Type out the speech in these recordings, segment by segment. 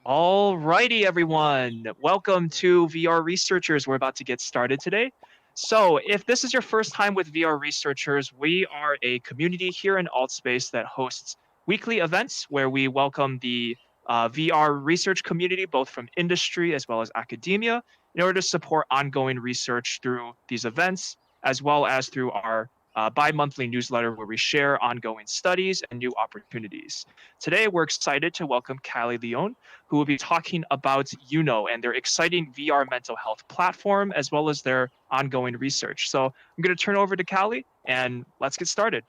All righty, everyone. Welcome to VR Researchers. We're about to get started today. So, if this is your first time with VR Researchers, we are a community here in AltSpace that hosts weekly events where we welcome the VR research community, both from industry as well as academia, in order to support ongoing research through these events, as well as through our bi-monthly newsletter where we share ongoing studies and new opportunities. Today, we're excited to welcome Callie Leone, who will be talking about Eunoe and their exciting VR mental health platform, as well as their ongoing research. So I'm going to turn over to Callie, and let's get started.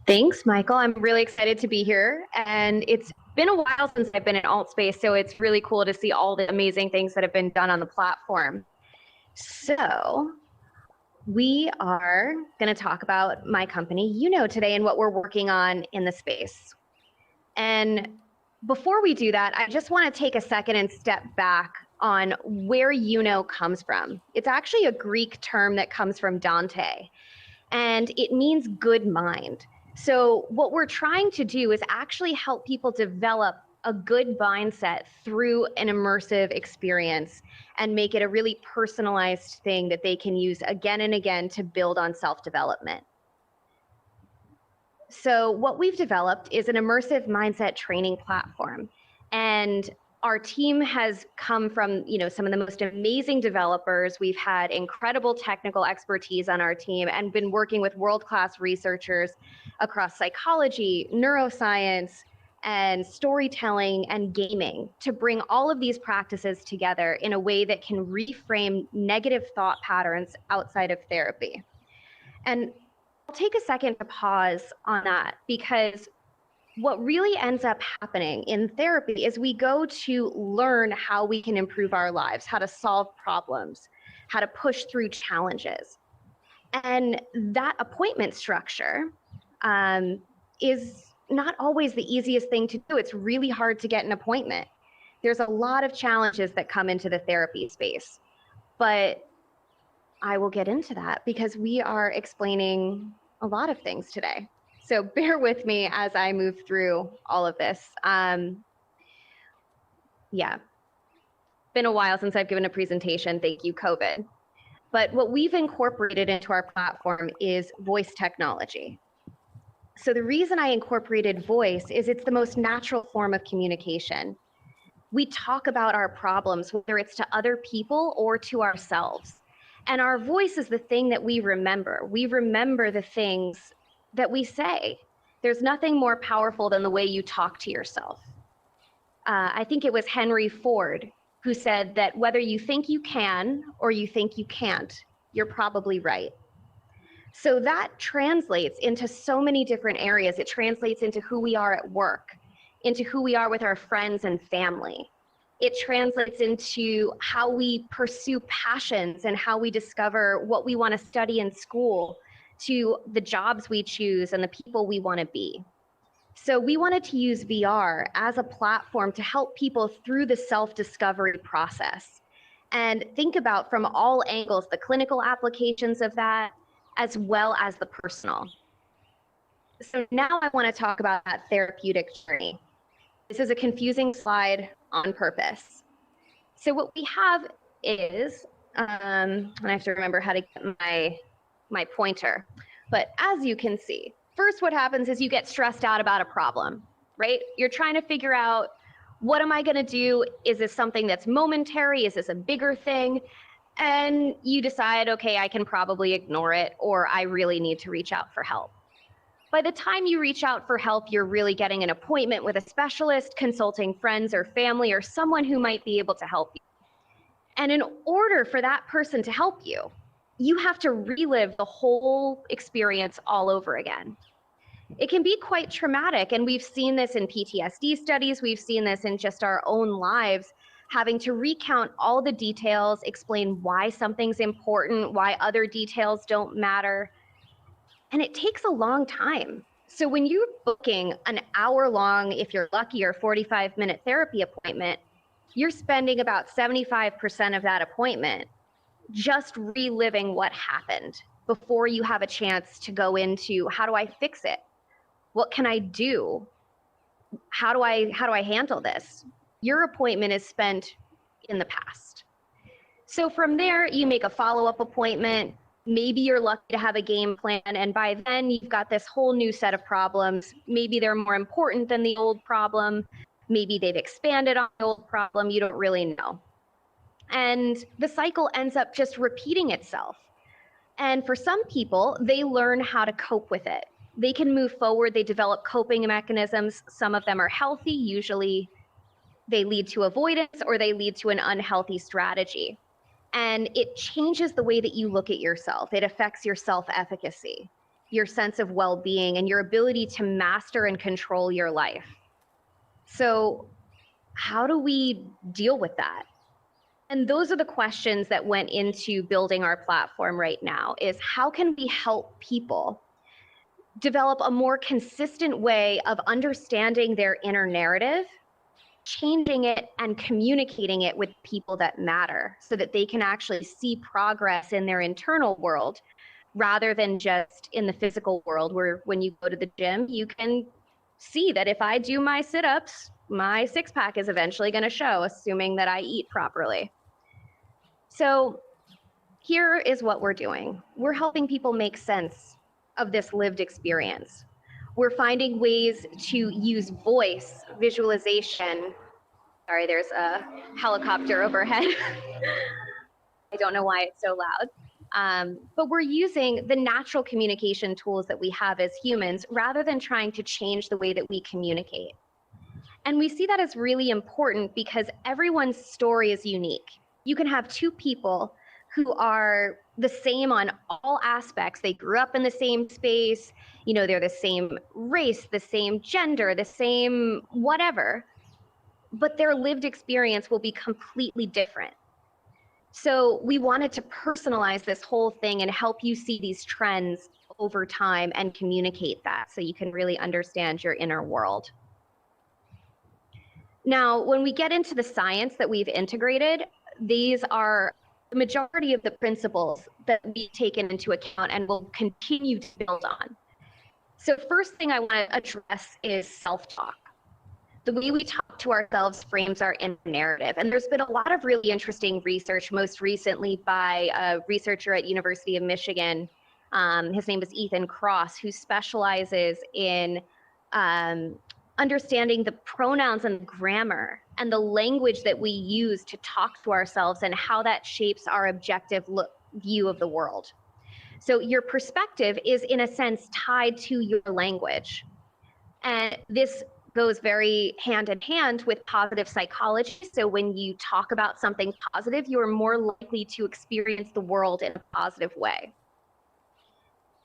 Thanks, Michael. I'm really excited to be here. And it's been a while since I've been in AltSpace, so it's really cool to see all the amazing things that have been done on the platform. So we are going to talk about my company, Eunoe, today and what we're working on in the space. And before we do that, I just want to take a second and step back on where Eunoe comes from. It's actually a Greek term that comes from Dante, and it means good mind. So what we're trying to do is actually help people develop a good mindset through an immersive experience and make it a really personalized thing that they can use again and again to build on self-development. So what we've developed is an immersive mindset training platform. And our team has come from, some of the most amazing developers. We've had incredible technical expertise on our team and been working with world-class researchers across psychology, neuroscience, and storytelling and gaming to bring all of these practices together in a way that can reframe negative thought patterns outside of therapy. And I'll take a second to pause on that, because what really ends up happening in therapy is we go to learn how we can improve our lives, how to solve problems, how to push through challenges. And that appointment structure is not always the easiest thing to do. It's really hard to get an appointment. There's a lot of challenges that come into the therapy space, but I will get into that because we are explaining a lot of things today. So bear with me as I move through all of this. Been a while since I've given a presentation. Thank you, COVID. But what we've incorporated into our platform is voice technology. So the reason I incorporated voice is it's the most natural form of communication. We talk about our problems, whether it's to other people or to ourselves. And our voice is the thing that we remember. We remember the things that we say. There's nothing more powerful than the way you talk to yourself. I think it was Henry Ford who said that whether you think you can or you think you can't, you're probably right. So that translates into so many different areas. It translates into who we are at work, into who we are with our friends and family. It translates into how we pursue passions and how we discover what we want to study in school, to the jobs we choose and the people we want to be. So we wanted to use VR as a platform to help people through the self-discovery process and think about from all angles the clinical applications of that as well as the personal. So now I want to talk about that therapeutic journey. This is a confusing slide on purpose. So what we have is, and I have to remember how to get my pointer, but as you can see, first what happens is you get stressed out about a problem, right? You're trying to figure out, what am I going to do? Is this something that's momentary? Is this a bigger thing? And you decide, okay, I can probably ignore it, or I really need to reach out for help. By the time you reach out for help, you're really getting an appointment with a specialist, consulting friends or family or someone who might be able to help you. And in order for that person to help you, you have to relive the whole experience all over again. It can be quite traumatic, and we've seen this in PTSD studies, we've seen this in just our own lives, having to recount all the details, explain why something's important, why other details don't matter. And it takes a long time. So when you're booking an hour-long, if you're lucky, or 45-minute therapy appointment, you're spending about 75% of that appointment just reliving what happened before you have a chance to go into, how do I fix it? What can I do? how do I handle this? Your appointment is spent in the past. So from there, you make a follow-up appointment. Maybe you're lucky to have a game plan, and by then you've got this whole new set of problems. Maybe they're more important than the old problem. Maybe they've expanded on the old problem. You don't really know. And the cycle ends up just repeating itself. And for some people, they learn how to cope with it. They can move forward. They develop coping mechanisms. Some of them are healthy. Usually they lead to avoidance or they lead to an unhealthy strategy. And it changes the way that you look at yourself. It affects your self-efficacy, your sense of well-being, and your ability to master and control your life. So how do we deal with that? And those are the questions that went into building our platform right now, is how can we help people develop a more consistent way of understanding their inner narrative, changing it and communicating it with people that matter so that they can actually see progress in their internal world rather than just in the physical world, where when you go to the gym, you can see that if I do my sit-ups, my six-pack is eventually going to show, assuming that I eat properly. So here is what we're doing. We're helping people make sense of this lived experience. We're finding ways to use voice, visualization. Sorry, there's a helicopter overhead. I don't know why it's so loud. But we're using the natural communication tools that we have as humans rather than trying to change the way that we communicate. And we see that as really important because everyone's story is unique. You can have two people who are the same on all aspects. They grew up in the same space, they're the same race, the same gender, the same whatever, but their lived experience will be completely different. So we wanted to personalize this whole thing and help you see these trends over time and communicate that so you can really understand your inner world. Now, when we get into the science that we've integrated, these are the majority of the principles that we've taken into account and will continue to build on. So first thing I want to address is self-talk. The way we talk to ourselves frames our inner narrative. And there's been a lot of really interesting research, most recently by a researcher at University of Michigan. His name is Ethan Cross, who specializes in understanding the pronouns and grammar and the language that we use to talk to ourselves and how that shapes our objective view of the world. So your perspective is, in a sense, tied to your language. And this goes very hand in hand with positive psychology. So when you talk about something positive, you are more likely to experience the world in a positive way.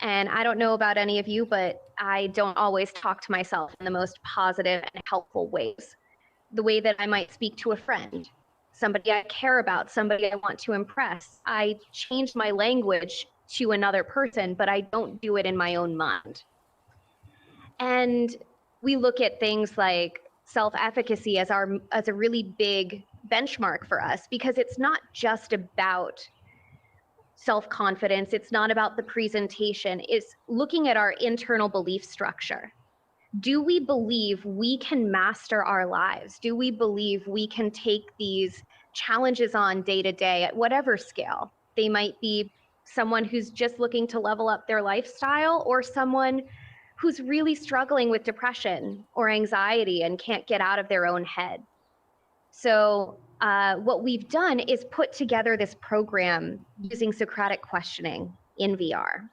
And I don't know about any of you, but I don't always talk to myself in the most positive and helpful ways. The way that I might speak to a friend, somebody I care about, somebody I want to impress. I change my language to another person, but I don't do it in my own mind. And we look at things like self-efficacy as a really big benchmark for us, because it's not just about self-confidence. It's not about the presentation. It's looking at our internal belief structure. Do we believe we can master our lives? Do we believe we can take these challenges on day to day at whatever scale? They might be someone who's just looking to level up their lifestyle, or someone who's really struggling with depression or anxiety and can't get out of their own head. So what we've done is put together this program using Socratic questioning in VR.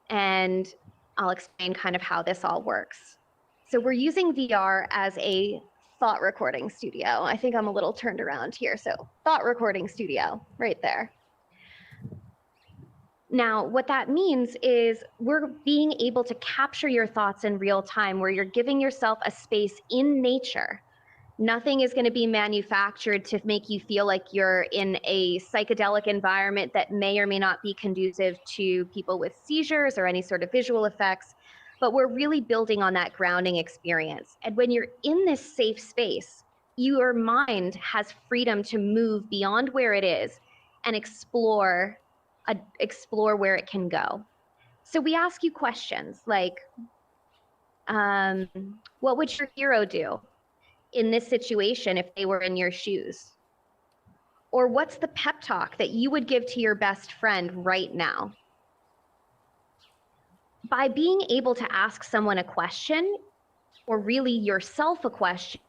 And I'll explain kind of how this all works. So we're using VR as a thought recording studio. I think I'm a little turned around here. So thought recording studio right there. Now, what that means is we're being able to capture your thoughts in real time, where you're giving yourself a space in nature. Nothing is going to be manufactured to make you feel like you're in a psychedelic environment that may or may not be conducive to people with seizures or any sort of visual effects. But we're really building on that grounding experience. And when you're in this safe space, your mind has freedom to move beyond where it is and explore where it can go. So we ask you questions like, What would your hero do in this situation if they were in your shoes? Or what's the pep talk that you would give to your best friend right now? By being able to ask someone a question, or really yourself a question,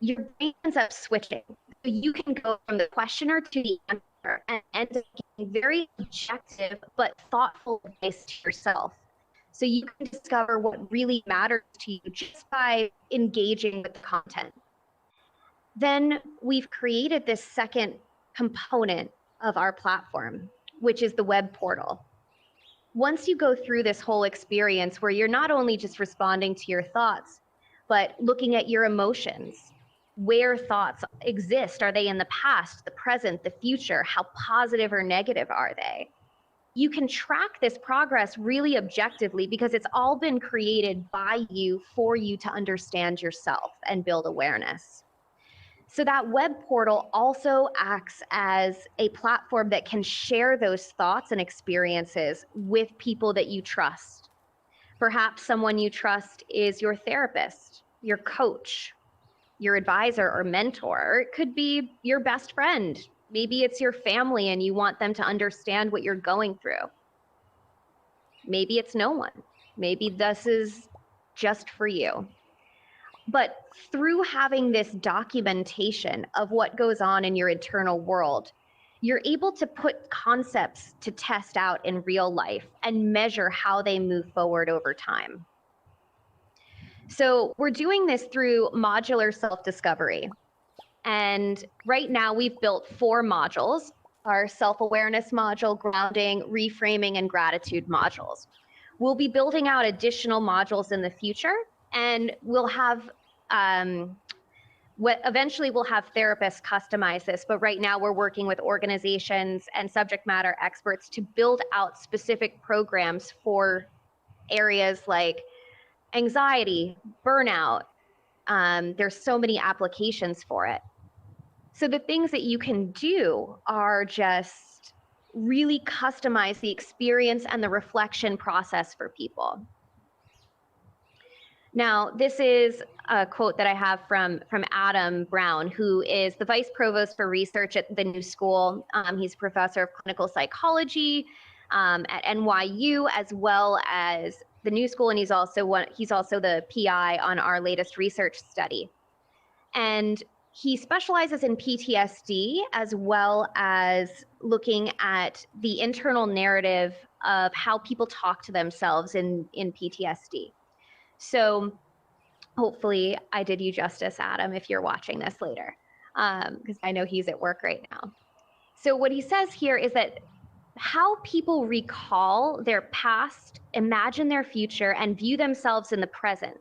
your brain ends up switching. So you can go from the questioner to the answer and end up getting very objective but thoughtful advice to yourself. So you can discover what really matters to you just by engaging with the content. Then we've created this second component of our platform, which is the web portal. Once you go through this whole experience where you're not only just responding to your thoughts, but looking at your emotions, where thoughts exist, are they in the past, the present, the future? How positive or negative are they? You can track this progress really objectively because it's all been created by you for you to understand yourself and build awareness. So that web portal also acts as a platform that can share those thoughts and experiences with people that you trust. Perhaps someone you trust is your therapist, your coach, your advisor or mentor, or it could be your best friend. Maybe it's your family and you want them to understand what you're going through. Maybe it's no one. Maybe this is just for you. But through having this documentation of what goes on in your internal world, you're able to put concepts to test out in real life and measure how they move forward over time. So we're doing this through modular self-discovery. And right now we've built 4 modules, our self-awareness module, grounding, reframing, and gratitude modules. We'll be building out additional modules in the future, and we'll have eventually we'll have therapists customize this, but right now we're working with organizations and subject matter experts to build out specific programs for areas like anxiety, burnout. There's so many applications for it. So the things that you can do are just really customize the experience and the reflection process for people. Now, this is a quote that I have from Adam Brown, who is the Vice Provost for Research at the New School. He's a professor of clinical psychology at NYU, as well as the New School, and he's also the PI on our latest research study. And he specializes in PTSD, as well as looking at the internal narrative of how people talk to themselves in PTSD. So hopefully I did you justice, Adam, if you're watching this later, because I know he's at work right now. So what he says here is that how people recall their past, imagine their future, and view themselves in the present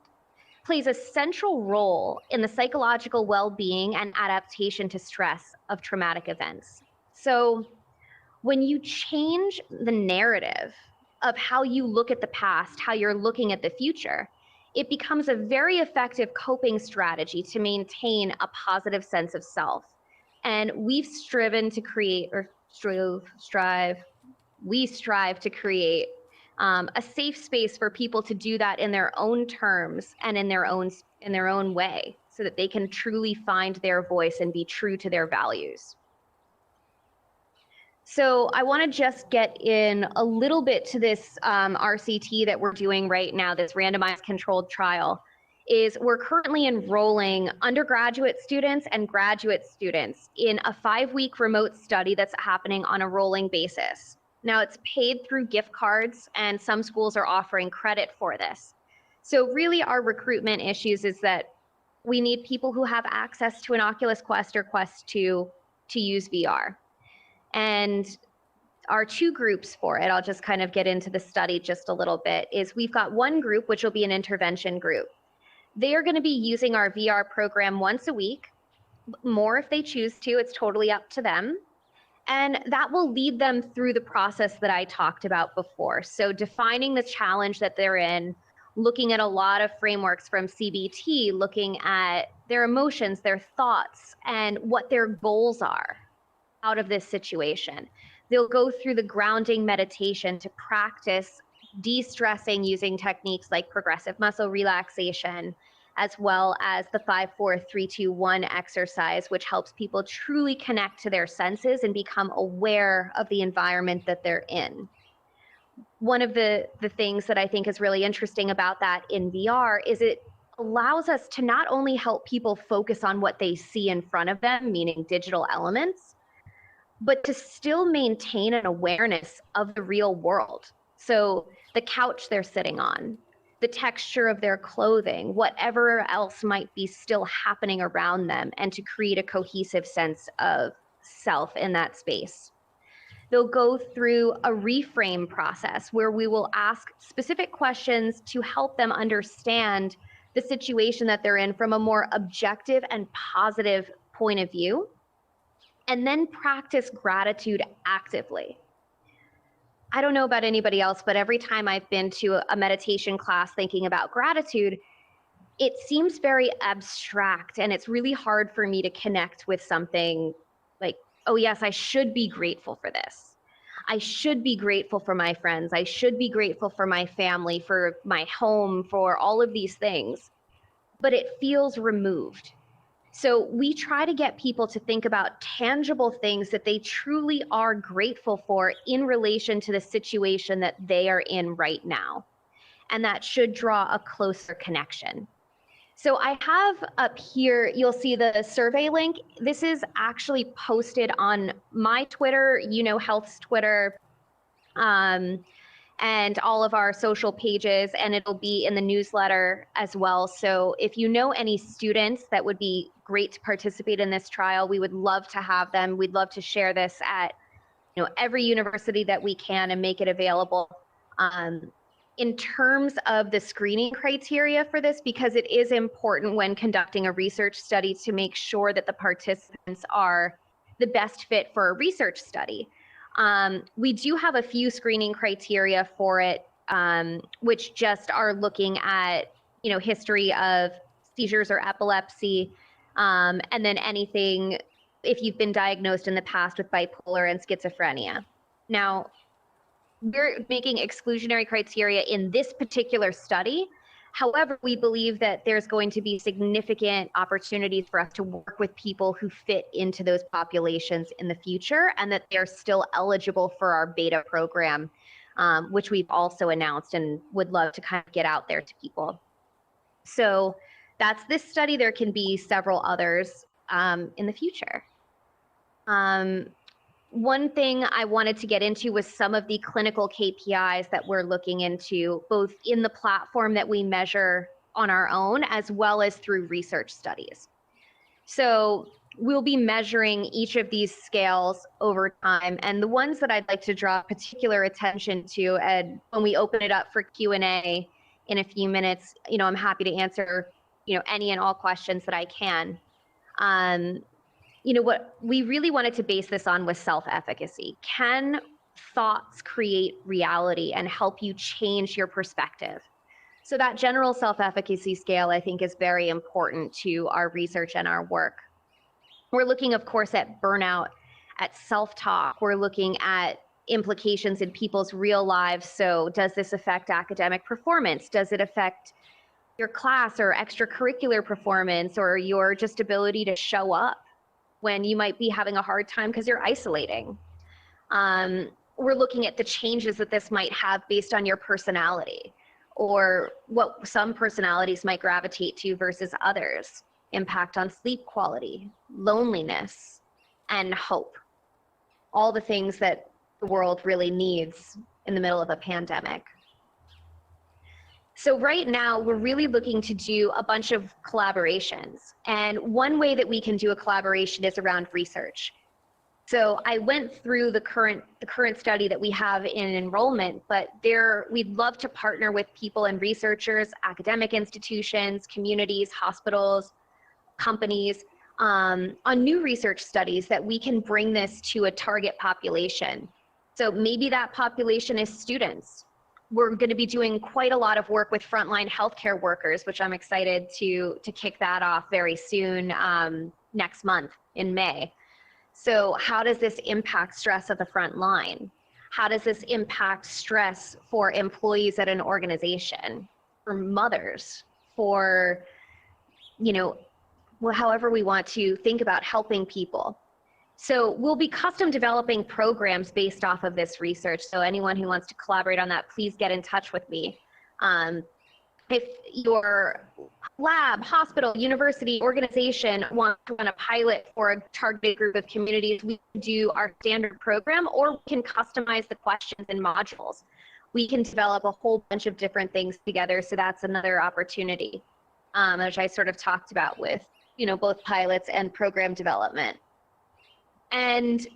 plays a central role in the psychological well-being and adaptation to stress of traumatic events. So when you change the narrative of how you look at the past, how you're looking at the future, it becomes a very effective coping strategy to maintain a positive sense of self. And we've striven to create, or we strive to create a safe space for people to do that in their own terms and in their own way, so that they can truly find their voice and be true to their values. So I want to just get in a little bit to this RCT that we're doing right now, this randomized controlled trial. We're currently enrolling undergraduate students and graduate students in a 5-week remote study that's happening on a rolling basis. Now, it's paid through gift cards, and some schools are offering credit for this. So really our recruitment issues is that we need people who have access to an Oculus Quest or Quest 2 to use VR. And our 2 groups for it, I'll just kind of get into the study just a little bit, is we've got one group, which will be an intervention group. They are going to be using our VR program once a week, more if they choose to, it's totally up to them. And that will lead them through the process that I talked about before. So defining the challenge that they're in, looking at a lot of frameworks from CBT, looking at their emotions, their thoughts, and what their goals are out of this situation. They'll go through the grounding meditation to practice de-stressing using techniques like progressive muscle relaxation, as well as the 5-4-3-2-1 exercise, which helps people truly connect to their senses and become aware of the environment that they're in. One of the things that I think is really interesting about that in VR is it allows us to not only help people focus on what they see in front of them, meaning digital elements, but to still maintain an awareness of the real world. So the couch they're sitting on, the texture of their clothing, whatever else might be still happening around them, and to create a cohesive sense of self in that space. They'll go through a reframe process where we will ask specific questions to help them understand the situation that they're in from a more objective and positive point of view, and then practice gratitude actively. I don't know about anybody else, but every time I've been to a meditation class thinking about gratitude, it seems very abstract, and it's really hard for me to connect with something like, oh yes, I should be grateful for this. I should be grateful for my friends. I should be grateful for my family, for my home, for all of these things. But it feels removed. So we try to get people to think about tangible things that they truly are grateful for in relation to the situation that they are in right now. And that should draw a closer connection. So I have up here, you'll see the survey link. This is actually posted on my Twitter, Eunoe Health's Twitter, and all of our social pages, and it'll be in the newsletter as well. So if you know any students that would be great to participate in this trial, we would love to have them. We'd love to share this at every university that we can and make it available. In terms of the screening criteria for this, because it is important when conducting a research study to make sure that the participants are the best fit for a research study. We do have a few screening criteria for it, which just are looking at, history of seizures or epilepsy, and then anything if you've been diagnosed in the past with bipolar and schizophrenia. Now, we're making exclusionary criteria in this particular study. However, we believe that there's going to be significant opportunities for us to work with people who fit into those populations in the future, and that they're still eligible for our beta program, which we've also announced and would love to kind of get out there to people. So that's this study. There can be several others in the future. One thing I wanted to get into was some of the clinical KPIs that we're looking into, both in the platform that we measure on our own, as well as through research studies. So we'll be measuring each of these scales over time. And the ones that I'd like to draw particular attention to, and when we open it up for Q&A in a few minutes, I'm happy to answer, any and all questions that I can. What we really wanted to base this on was self-efficacy. Can thoughts create reality and help you change your perspective? So that general self-efficacy scale, I think, is very important to our research and our work. We're looking, of course, at burnout, at self-talk. We're looking at implications in people's real lives. So does this affect academic performance? Does it affect your class or extracurricular performance, or your just ability to show up when you might be having a hard time because you're isolating? We're looking at the changes that this might have based on your personality, or what some personalities might gravitate to versus others, impact on sleep quality, loneliness, and hope. All the things that the world really needs in the middle of a pandemic. So right now, we're really looking to do a bunch of collaborations. And one way that we can do a collaboration is around research. So I went through the current study that we have in enrollment, but we'd love to partner with people and researchers, academic institutions, communities, hospitals, companies, on new research studies that we can bring this to a target population. So maybe that population is students. We're going to be doing quite a lot of work with frontline healthcare workers, which I'm excited to kick that off very soon, next month in May. So how does this impact stress at the front line? How does this impact stress for employees at an organization, for mothers, for, however we want to think about helping people. So we'll be custom developing programs based off of this research. So anyone who wants to collaborate on that, please get in touch with me. If your lab, hospital, university, organization wants to run a pilot for a targeted group of communities, we can do our standard program, or we can customize the questions and modules. We can develop a whole bunch of different things together. So that's another opportunity, which I sort of talked about with, both pilots and program development. And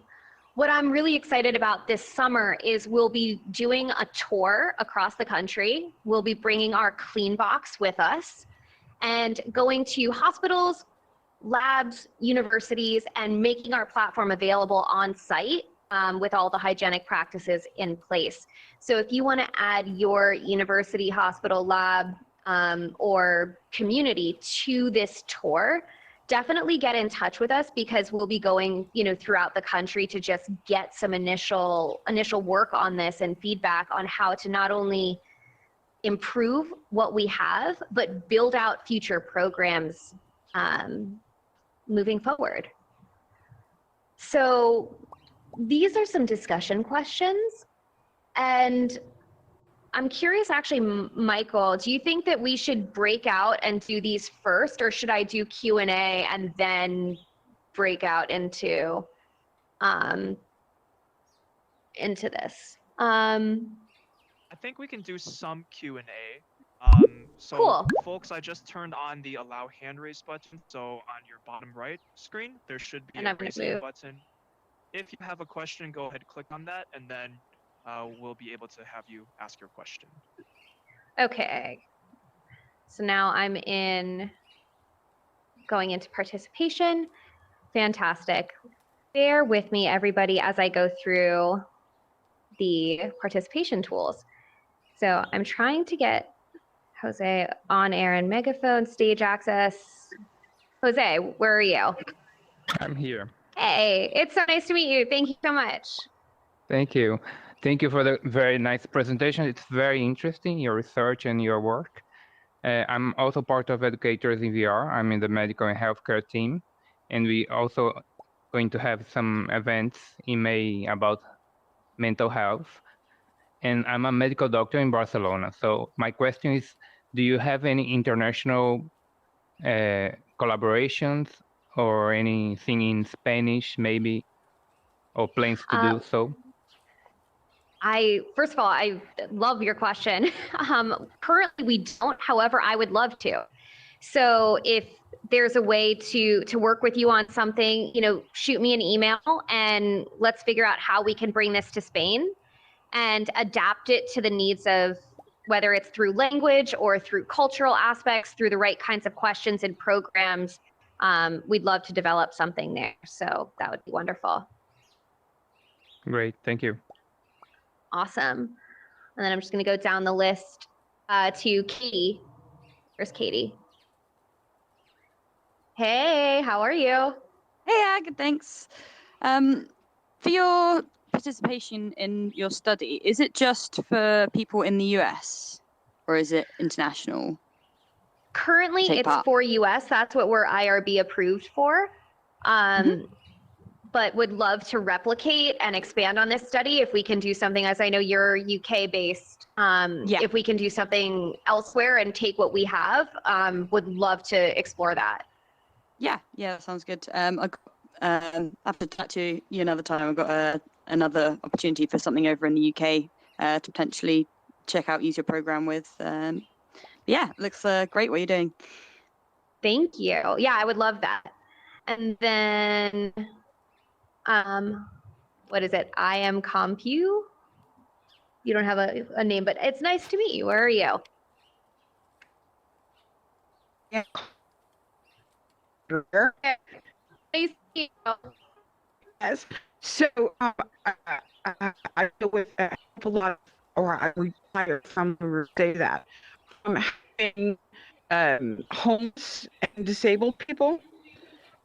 what I'm really excited about this summer is we'll be doing a tour across the country. We'll be bringing our clean box with us and going to hospitals, labs, universities, and making our platform available on site with all the hygienic practices in place. So if you want to add your university, hospital, lab, or community to this tour, definitely get in touch with us, because we'll be going, throughout the country to just get some initial work on this and feedback on how to not only improve what we have, but build out future programs moving forward. So these are some discussion questions, and I'm curious, actually, Michael, do you think that we should break out and do these first, or should I do Q&A and then break out into this? I think we can do some Q&A. So cool. Folks, I just turned on the allow hand raise button. So on your bottom right screen, there should be a raise hand button. If you have a question, go ahead, click on that, and then we'll be able to have you ask your question. Okay. So now I'm going into participation. Fantastic. Bear with me, everybody, as I go through the participation tools. So I'm trying to get Jose on air and megaphone, stage access. Jose, where are you? I'm here. Hey, it's so nice to meet you. Thank you so much. Thank you. Thank you for the very nice presentation. It's very interesting, your research and your work. I'm also part of Educators in VR. I'm in the medical and healthcare team. And we also going to have some events in May about mental health. And I'm a medical doctor in Barcelona. So my question is, do you have any international collaborations or anything in Spanish maybe, or plans to do so? First of all, I love your question. Currently we don't, however, I would love to. So if there's a way to work with you on something, shoot me an email and let's figure out how we can bring this to Spain and adapt it to the needs of, whether it's through language or through cultural aspects, through the right kinds of questions and programs. We'd love to develop something there. So that would be wonderful. Great, thank you. Awesome. And then I'm just going to go down the list to Katie. Where's Katie? Hey, how are you? Hey, good, thanks. For your participation in your study, is it just for people in the US or is it international? Currently, it's for US. That's what we're IRB approved for. But would love to replicate and expand on this study if we can do something, as I know you're UK based. If we can do something elsewhere and take what we have, would love to explore that. Yeah, that sounds good. I have to chat to you another time. I've got another opportunity for something over in the UK to potentially check out, use your program with. Yeah, it looks great what you're doing. Thank you. Yeah, I would love that. And then, what is it? I am Compu. You don't have a name, but it's nice to meet you. Where are you? Yeah. Nice to meet you. Yes. So I deal with a lot of, or I retire from say that, from having homeless and disabled people.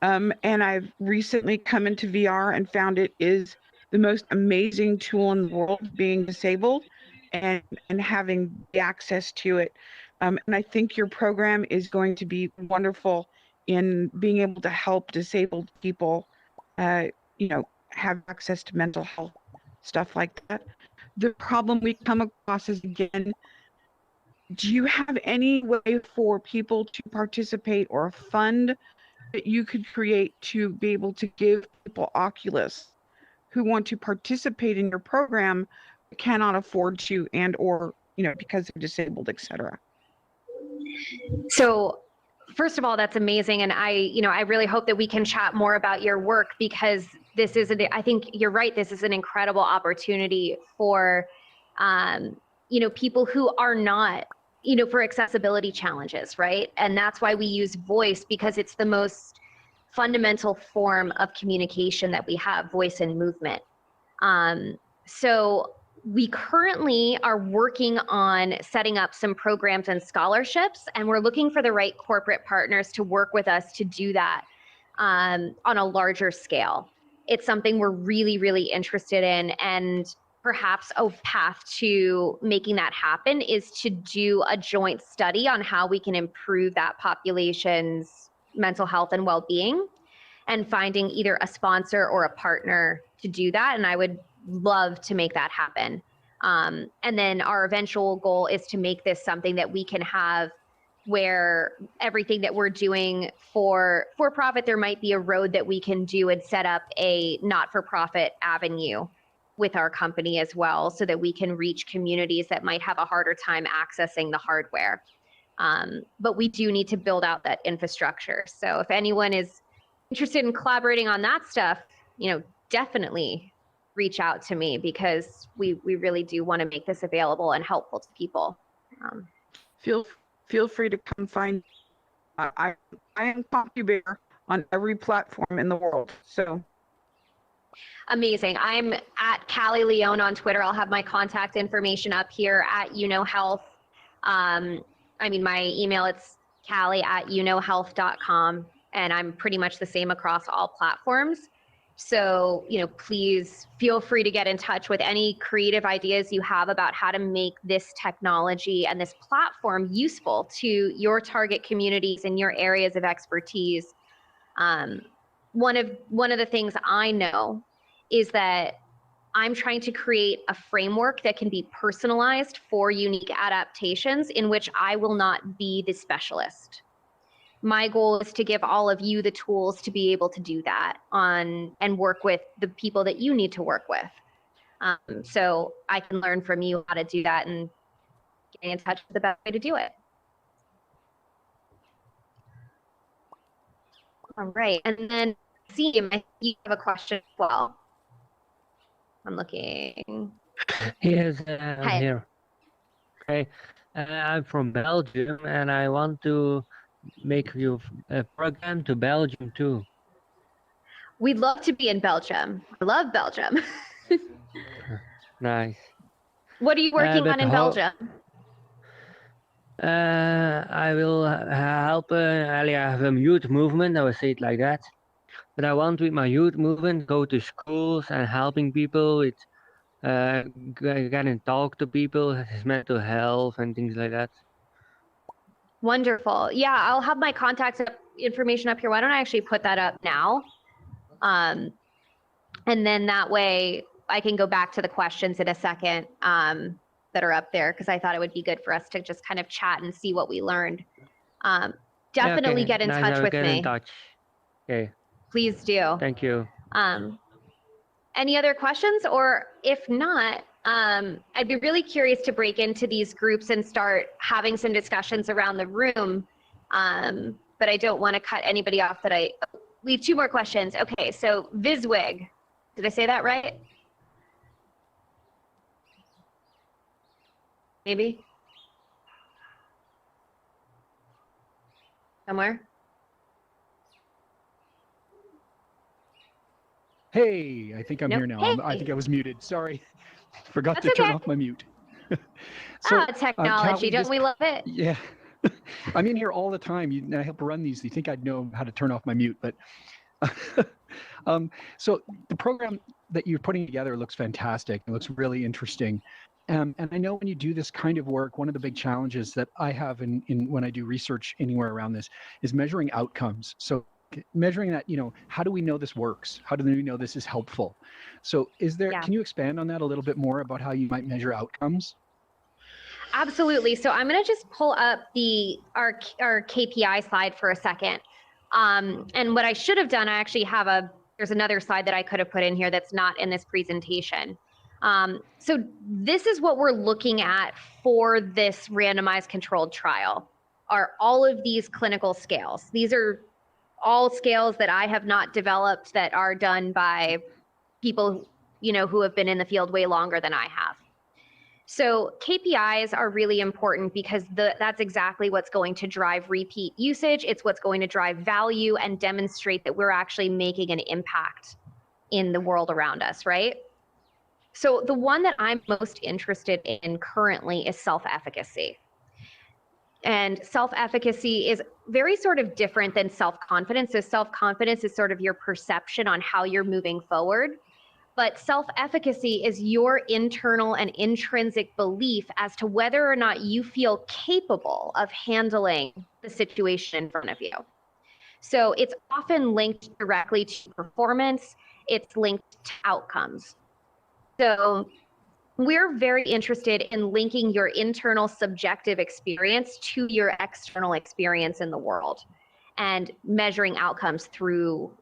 And I've recently come into VR and found it is the most amazing tool in the world, being disabled and having the access to it. And I think your program is going to be wonderful in being able to help disabled people, have access to mental health, stuff like that. The problem we come across is, again, do you have any way for people to participate or a fund that you could create to be able to give people Oculus who want to participate in your program but cannot afford to, and or because they're disabled, etc.? So first of all, that's amazing. And I really hope that we can chat more about your work, because I think you're right. This is an incredible opportunity for, people who are not, for accessibility challenges, right? And that's why we use voice, because it's the most fundamental form of communication that we have, voice and movement. So we currently are working on setting up some programs and scholarships, and we're looking for the right corporate partners to work with us to do that on a larger scale. It's something we're really, really interested in, and perhaps a path to making that happen is to do a joint study on how we can improve that population's mental health and well-being, and finding either a sponsor or a partner to do that. And I would love to make that happen. And then our eventual goal is to make this something that we can have where everything that we're doing for profit, there might be a road that we can do and set up a not-for-profit avenue with our company as well, so that we can reach communities that might have a harder time accessing the hardware. But we do need to build out that infrastructure. So if anyone is interested in collaborating on that stuff, definitely reach out to me, because we really do want to make this available and helpful to people. Feel free to come find. I am CompuBear on every platform in the world. So amazing. I'm at Callie Leone on Twitter. I'll have my contact information up here at Eunoe Health. My email, it's callie@eunohealth.com, and I'm pretty much the same across all platforms. So, please feel free to get in touch with any creative ideas you have about how to make this technology and this platform useful to your target communities and your areas of expertise. One of the things I know is that I'm trying to create a framework that can be personalized for unique adaptations, in which I will not be the specialist. My goal is to give all of you the tools to be able to do that and work with the people that you need to work with. So I can learn from you how to do that and get in touch with the best way to do it. All right, and then Seem, I think you have a question as well. I'm looking. Yes, I'm here. Okay, I'm from Belgium, and I want to make you a program to Belgium too. We'd love to be in Belgium. I love Belgium. Nice. What are you working on in Belgium? I will help. I have a youth movement. I will say it like that. But I want with my youth movement go to schools and helping people with getting talk to people, his mental health and things like that. Wonderful. Yeah, I'll have my contact information up here. Why don't I actually put that up now? And then that way I can go back to the questions in a second that are up there, because I thought it would be good for us to just kind of chat and see what we learned. Definitely get in touch with me. Okay. Please do. Thank you. Any other questions? Or if not, I'd be really curious to break into these groups and start having some discussions around the room. But I don't want to cut anybody off. We have 2 more questions. Okay, so Viswig, did I say that right? Maybe? Somewhere? Hey, I think I'm here now. Hey. I think I was muted. Sorry. Forgot That's to turn okay. off my mute. Technology. Don't we love it? Yeah. I'm in here all the time. I help run these. You think I'd know how to turn off my mute, but so the program that you're putting together looks fantastic. It looks really interesting. And I know when you do this kind of work, one of the big challenges that I have in when I do research anywhere around this is measuring outcomes. So measuring that, how do we know this works? How do we know this is helpful? So can you expand on that a little bit more about how you might measure outcomes? Absolutely. So I'm going to just pull up our KPI slide for a second. And what I should have done, I actually have there's another slide that I could have put in here that's not in this presentation. So this is what we're looking at for this randomized controlled trial, are all of these clinical scales. These are all scales that I have not developed, that are done by people, who have been in the field way longer than I have. So KPIs are really important because that's exactly what's going to drive repeat usage. It's what's going to drive value and demonstrate that we're actually making an impact in the world around us, right? So the one that I'm most interested in currently is self-efficacy. And self-efficacy is very sort of different than self-confidence. So self-confidence is sort of your perception on how you're moving forward. But self-efficacy is your internal and intrinsic belief as to whether or not you feel capable of handling the situation in front of you. So it's often linked directly to performance. It's linked to outcomes. So we're very interested in linking your internal subjective experience to your external experience in the world and measuring outcomes through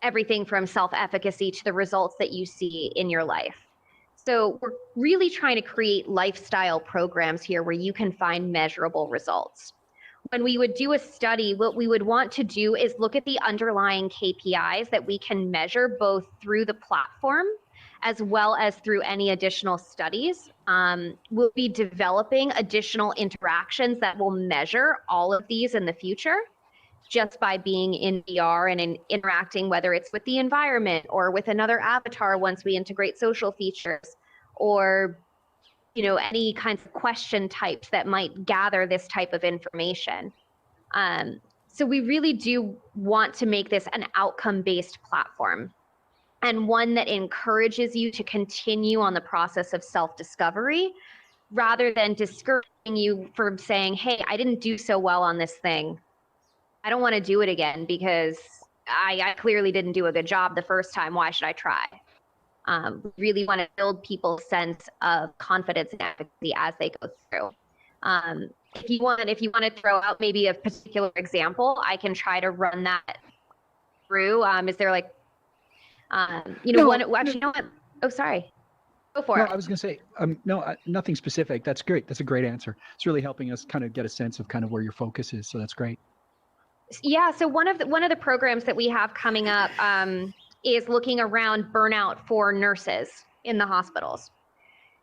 everything from self-efficacy to the results that you see in your life. So we're really trying to create lifestyle programs here where you can find measurable results. When we would do a study, what we would want to do is look at the underlying KPIs that we can measure both through the platform as well as through any additional studies. We'll be developing additional interactions that will measure all of these in the future, just by being in VR and interacting, whether it's with the environment or with another avatar once we integrate social features, or any kinds of question types that might gather this type of information. So we really do want to make this an outcome-based platform, and one that encourages you to continue on the process of self-discovery rather than discouraging you from saying, hey, I didn't do so well on this thing. I don't want to do it again because I clearly didn't do a good job the first time. Why should I try? We really want to build people's sense of confidence and efficacy as they go through. If you want to throw out maybe a particular example, I can try to run that through. Is there actually, what? Oh, sorry. Go for it. I was going to say, no, nothing specific. That's great. That's a great answer. It's really helping us kind of get a sense of kind of where your focus is. So that's great. Yeah, so one of the programs that we have coming up is looking around burnout for nurses in the hospitals.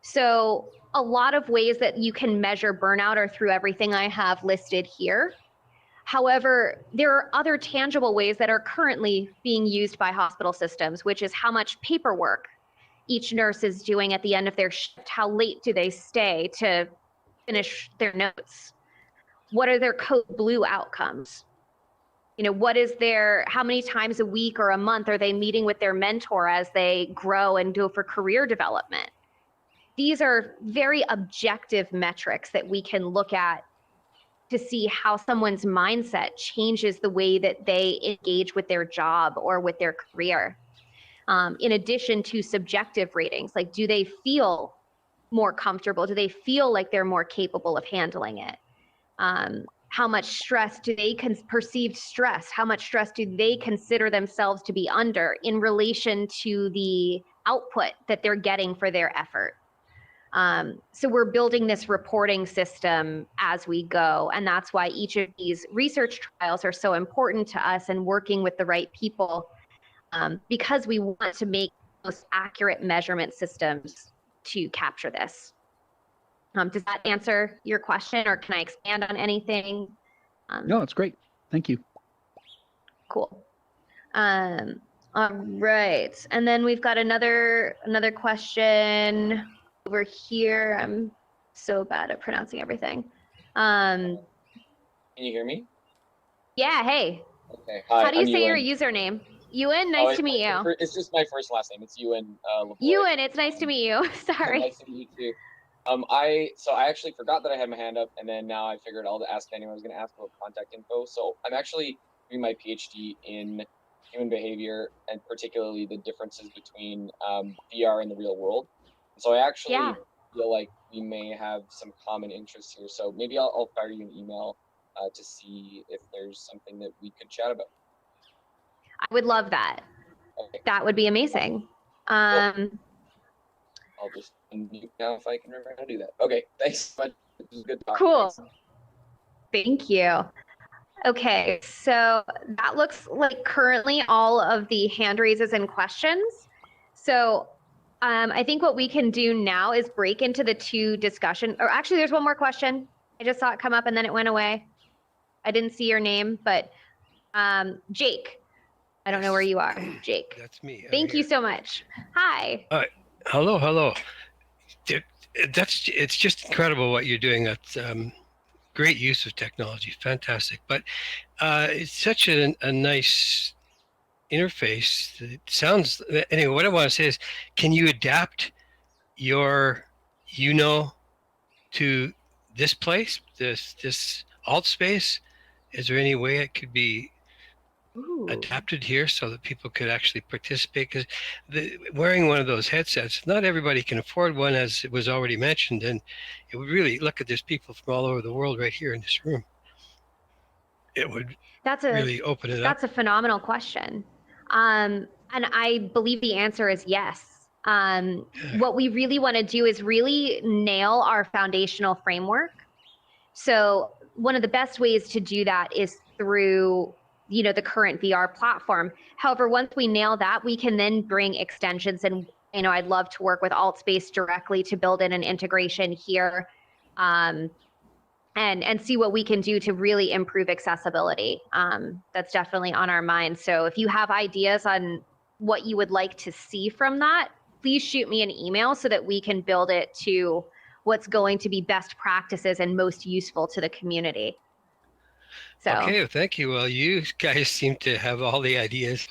So a lot of ways that you can measure burnout are through everything I have listed here. However, there are other tangible ways that are currently being used by hospital systems, which is how much paperwork each nurse is doing at the end of their shift. How late do they stay to finish their notes? What are their code blue outcomes? How many times a week or a month are they meeting with their mentor as they grow and go for career development? These are very objective metrics that we can look at to see how someone's mindset changes the way that they engage with their job or with their career. In addition to subjective ratings, like, do they feel more comfortable? Do they feel like they're more capable of handling it? How much stress do they perceived stress? How much stress do they consider themselves to be under in relation to the output that they're getting for their effort? So we're building this reporting system as we go. And that's why each of these research trials are so important to us, and working with the right people, because we want to make the most accurate measurement systems to capture this. Does that answer your question, or can I expand on anything? No, it's great. Thank you. Cool. All right. And then we've got another question over here. I'm so bad at pronouncing everything. Can you hear me? Yeah, hey. Okay. Hi, How do you I'm say your Ewan. username? Ewan, nice to meet you. It's just my first last name. It's Ewan. Ewan, it's nice to meet you. Sorry. Nice to meet you too. I actually forgot that I had my hand up, and then now I figured I'll ask anyone I was going to ask about contact info. So I'm actually doing my PhD in human behavior, and particularly the differences between VR and the real world. So I actually feel like we may have some common interests here. So maybe I'll fire you an email to see if there's something that we could chat about. I would love that. Okay. That would be amazing. I'll just unmute now if I can remember how to do that. Okay, thanks so much. It was a good talk. Cool. Thanks. Thank you. Okay, so that looks like currently all of the hand raises and questions. So I think what we can do now is break into the two discussion, or actually there's one more question. I just saw it come up and then it went away. I didn't see your name, but Jake. I don't know where you are, Jake. That's me. Thank you so much. Hi. Hello. It's just incredible what you're doing. That's great use of technology, fantastic. But it's such a nice interface. It sounds anyway. What I want to say is, can you adapt your Eunoe to this place, this alt space? Is there any way it could be adapted here so that people could actually participate? Because wearing one of those headsets, not everybody can afford one, as it was already mentioned, and it would really, look at, there's people from all over the world right here in this room. It would really open it up. That's a phenomenal question. And I believe the answer is yes. What we really want to do is really nail our foundational framework. So one of the best ways to do that is through the current VR platform. However, once we nail that, we can then bring extensions, and I'd love to work with AltSpace directly to build in an integration here, and see what we can do to really improve accessibility. That's definitely on our mind. So if you have ideas on what you would like to see from that, please shoot me an email so that we can build it to what's going to be best practices and most useful to the community. So. Okay, well, thank you. Well, you guys seem to have all the ideas.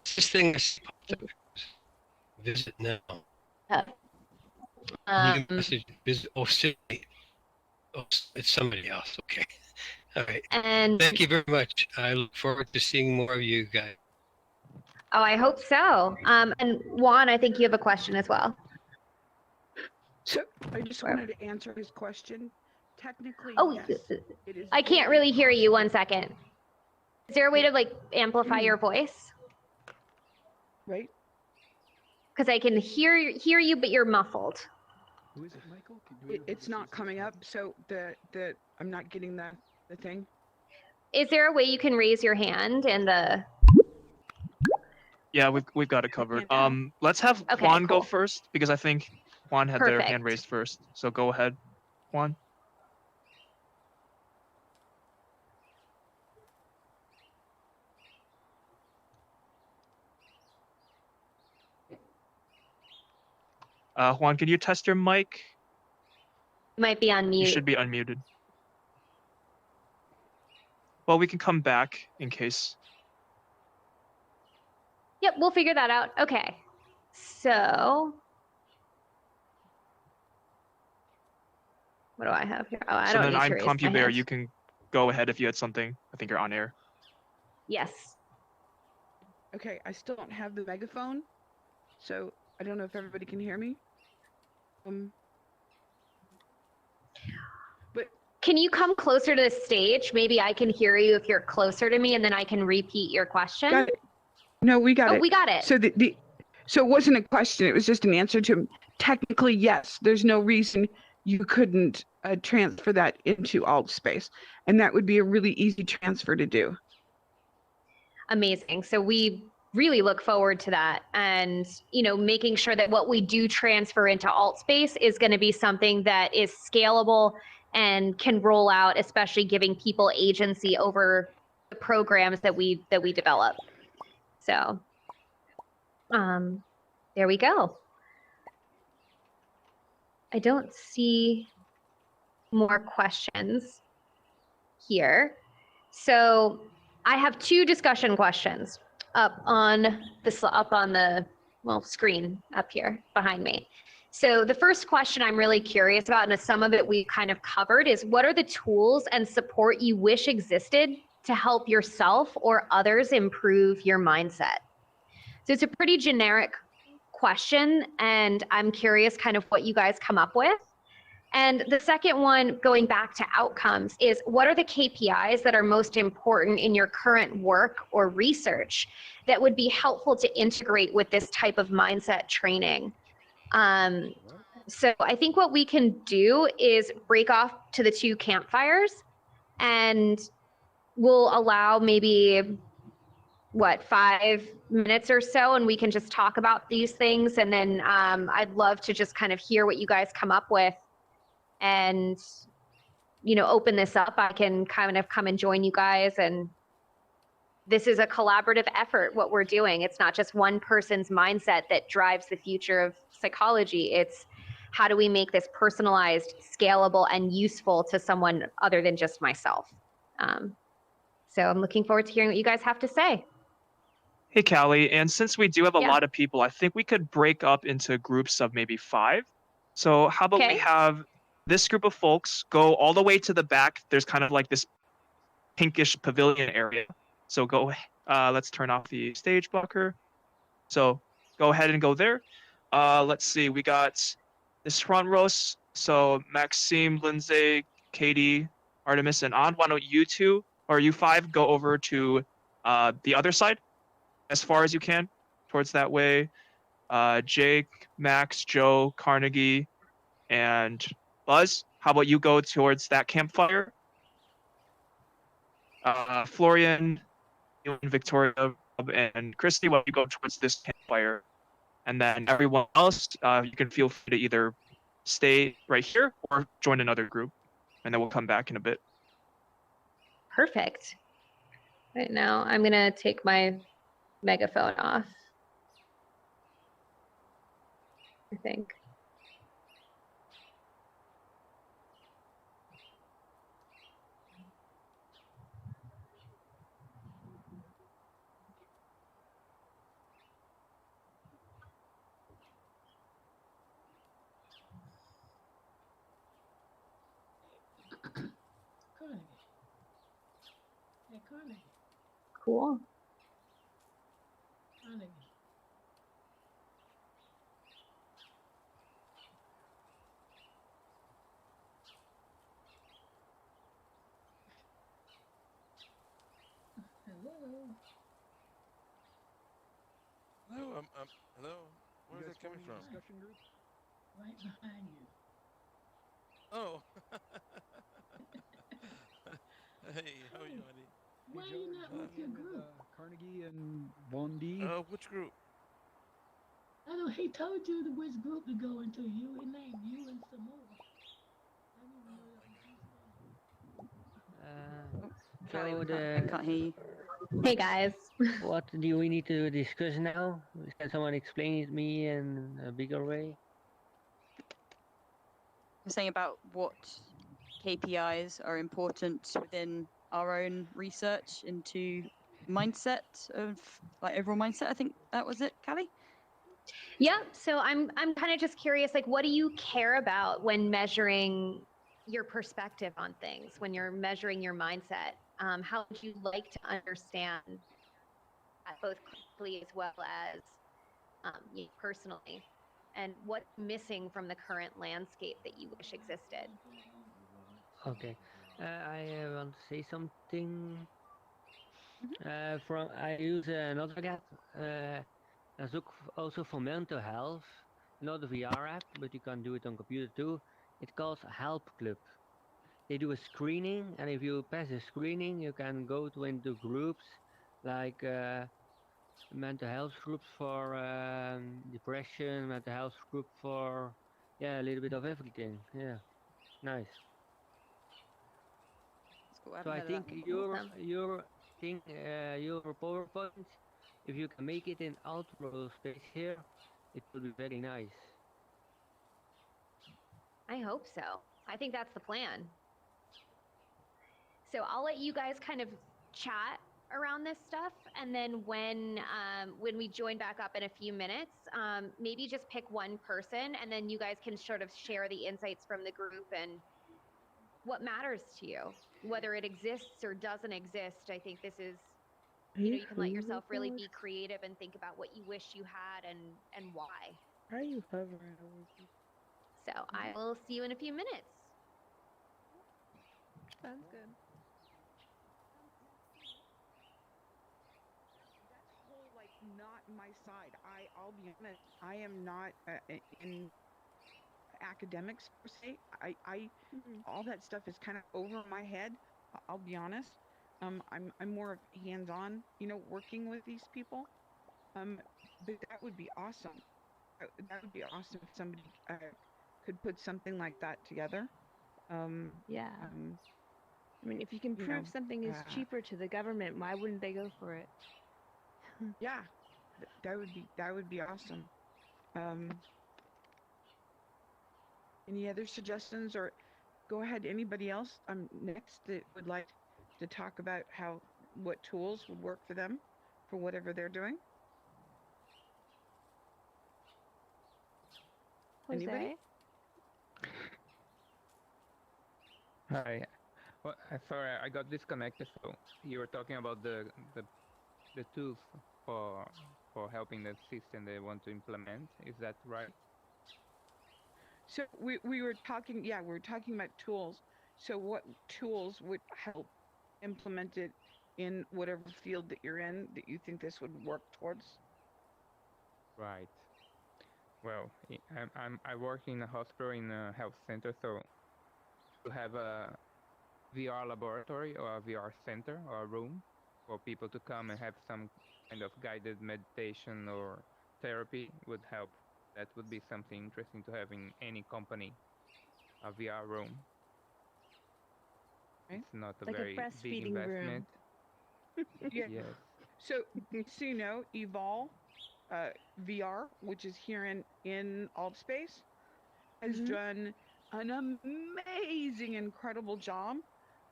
This thing is visit now. You message visit. Oh, Sydney. Oh, it's somebody else. Okay. All right. And thank you very much. I look forward to seeing more of you guys. Oh, I hope so. And Juan, I think you have a question as well. So I just wanted to answer his question. Technically, yes, it is. I can't really hear you. 1 second. Is there a way to amplify your voice? Right. Because I can hear you, but you're muffled. Who is it, Michael? It's not coming up. So I'm not getting the thing. Is there a way you can raise your hand and the? Yeah, we've got it covered. Let's have Juan go first, because I think Juan had their hand raised first. So go ahead, Juan. Juan, can you test your mic? You might be on mute. You should be unmuted. Well, we can come back in case. Yep, we'll figure that out. Okay. So what do I have here? Oh, I don't need to raise my hand. So then I'm CompuBear. You can go ahead if you had something. I think you're on air. Yes. Okay, I still don't have the megaphone, so I don't know if everybody can hear me. But can you come closer to the stage? Maybe I can hear you if you're closer to me, and then I can repeat your question. got it. No, we got it. We got it. So so it wasn't a question. It was just an answer to technically yes. There's no reason you couldn't transfer that into AltSpace, and that would be a really easy transfer to do. Amazing. So we really look forward to that, and making sure that what we do transfer into AltSpace is going to be something that is scalable and can roll out, especially giving people agency over the programs that we develop. So there we go. I don't see more questions here. So I have two discussion questions up on the screen up here behind me. So the first question I'm really curious about, and some of it we kind of covered, is what are the tools and support you wish existed to help yourself or others improve your mindset? So it's a pretty generic question, and I'm curious kind of what you guys come up with. And the second one, going back to outcomes, is what are the KPIs that are most important in your current work or research that would be helpful to integrate with this type of mindset training? So I think what we can do is break off to the two campfires, and we'll allow maybe 5 minutes or so, and we can just talk about these things. And then I'd love to just kind of hear what you guys come up with, and open this up. I can kind of come and join you guys, and this is a collaborative effort, what we're doing. It's not just one person's mindset that drives the future of psychology. It's how do we make this personalized, scalable, and useful to someone other than just myself. So I'm looking forward to hearing what you guys have to say. Hey, Callie, and since we do have a Yeah. lot of people, I think we could break up into groups of maybe 5. So how about we Okay. have this group of folks go all the way to the back. There's kind of like this pinkish pavilion area. So let's turn off the stage blocker. So go ahead and go there. Let's see, we got this front row. So Maxime, Lindsay, Katie, Artemis, and On. Why don't you two, or you 5, go over to the other side as far as you can towards that way. Jake, Max, Joe, Carnegie, and Buzz, how about you go towards that campfire? Florian, you and Victoria, and Christy, why don't you go towards this campfire? And then everyone else, you can feel free to either stay right here or join another group, and then we'll come back in a bit. Perfect. Right now, I'm going to take my megaphone off, I think. Carnegie. Hey, Carnegie. Cool. Carnegie. Hello. Hello, hello. Where's that coming from? Discussion group? Right behind you. Oh. Hey, how are you, honey? Why are you not with your group? Carnegie and Von D. Which group? I know he told you which group to go into. You and name you and some more. I didn't even know that was his name. Callie, So I can't hear you. Hey, guys. what do we need to discuss now? Can someone explain it to me in a bigger way? I'm saying about what KPIs are important within our own research into mindset of overall mindset. I think that was it, Callie. Yeah, so I'm kind of just curious, like, what do you care about when measuring your perspective on things, when you're measuring your mindset? How would you like to understand that both clinically as well as you personally? And what's missing from the current landscape that you wish existed? Okay, I want to say something. I use another app. That's also for mental health, not a VR app, but you can do it on computer too. It's called Help Club. They do a screening, and if you pass the screening, you can go into groups like mental health groups for depression, mental health group for a little bit of everything. Yeah, nice. Cool. So I think your thing, your PowerPoint, if you can make it in Ultra space here, it will be very nice. I hope so. I think that's the plan. So I'll let you guys kind of chat around this stuff, and then when we join back up in a few minutes, maybe just pick one person, and then you guys can sort of share the insights from the group and what matters to you, whether it exists or doesn't exist. I think this is, you can let yourself really be creative and think about what you wish you had and why. Why are you hovering over people? So I will see you in a few minutes. Sounds good. That's whole like not my side. I'll be honest. I am not in academics per se. I all that stuff is kind of over my head. I'll be honest. I'm more of hands-on, working with these people. But that would be awesome. That would be awesome if somebody could put something like that together. Yeah. I mean, if you can prove something is cheaper to the government, why wouldn't they go for it? Yeah, that would be awesome. Any other suggestions, or go ahead, anybody else next that would like to talk about what tools would work for them for whatever they're doing? Jose? Anybody? Hi. Well, sorry, I got disconnected. So you were talking about the tools for helping the system they want to implement. Is that right? So we were talking, we were talking about tools. So what tools would help implement it in whatever field that you're in that you think this would work towards? Right. Well, I work in a hospital in a health center, so to have a VR laboratory or a VR center or a room for people to come and have some kind of guided meditation or therapy would help. That would be something interesting to have in any company, a VR room. Okay. It's not a Like a very big breastfeeding investment. Yeah. Yes. So Evolve VR, which is here in Altspace, has done an amazing, incredible job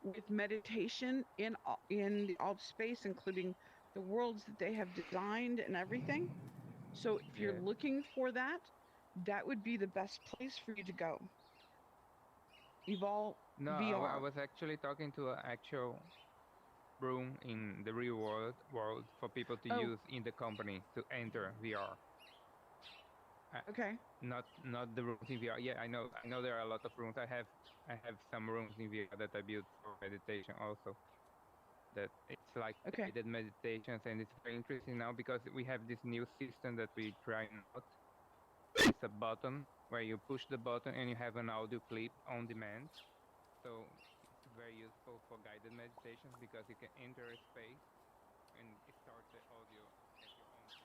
with meditation in the Altspace, including the worlds that they have designed and everything. So if you're looking for that, that would be the best place for you to go. Evolve No, VR. I was actually talking to an actual room in the real world for people to use in the company to enter VR. Okay. Not the rooms in VR. Yeah, I know there are a lot of rooms. I have some rooms in VR that I built for meditation also. That it's like guided meditations, and it's very interesting now because we have this new system that we trying out. It's a button where you push the button and you have an audio clip on demand. So it's very useful for guided meditations because you can enter a space and start the audio at your own pace.